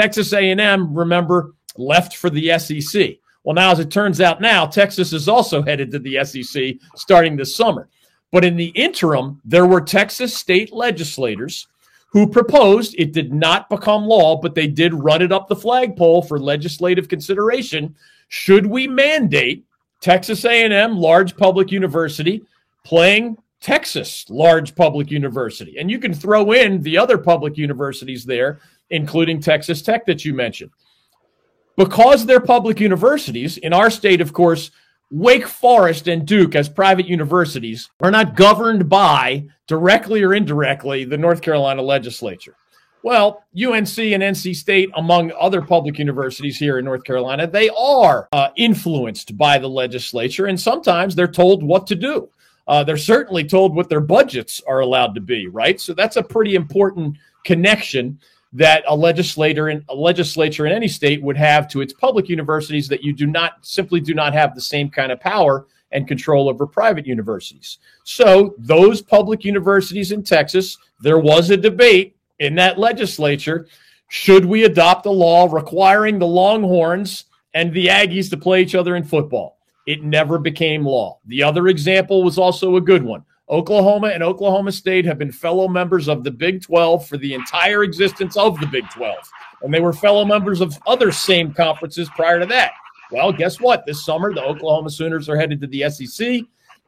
Texas A&M, remember, left for the SEC. Well, now, as it turns out now, Texas is also headed to the SEC starting this summer. But in the interim, there were Texas state legislators who proposed, it did not become law, but they did run it up the flagpole for legislative consideration. Should we mandate Texas A&M, large public university, playing Texas, large public university? And you can throw in the other public universities there, including Texas Tech that you mentioned. Because they're public universities, in our state, of course, Wake Forest and Duke as private universities are not governed by, directly or indirectly, the North Carolina legislature. Well, UNC and NC State, among other public universities here in North Carolina, they are influenced by the legislature, and sometimes they're told what to do. They're certainly told what their budgets are allowed to be, right? So that's a pretty important connection that a legislature in any state would have to its public universities that you do not have the same kind of power and control over private universities. So those public universities in Texas, there was a debate in that legislature. Should we adopt a law requiring the Longhorns and the Aggies to play each other in football? It never became law. The other example was also a good one. Oklahoma and Oklahoma State have been fellow members of the Big 12 for the entire existence of the Big 12. And they were fellow members of other same conferences prior to that. Well, guess what? This summer, the Oklahoma Sooners are headed to the SEC.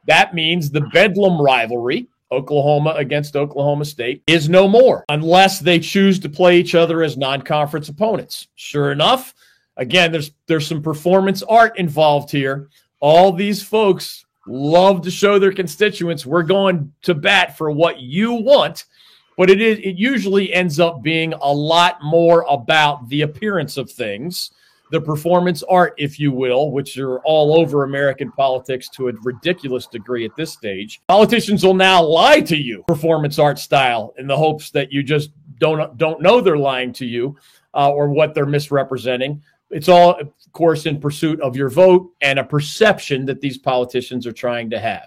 That means the Bedlam rivalry, Oklahoma against Oklahoma State, is no more unless they choose to play each other as non-conference opponents. Sure enough, again, there's some performance art involved here. All these folks love to show their constituents, we're going to bat for what you want, but it usually ends up being a lot more about the appearance of things, the performance art, if you will, which are all over American politics to a ridiculous degree at this stage. Politicians will now lie to you, performance art style, in the hopes that you just don't know they're lying to you or what they're misrepresenting. It's all, of course, in pursuit of your vote and a perception that these politicians are trying to have.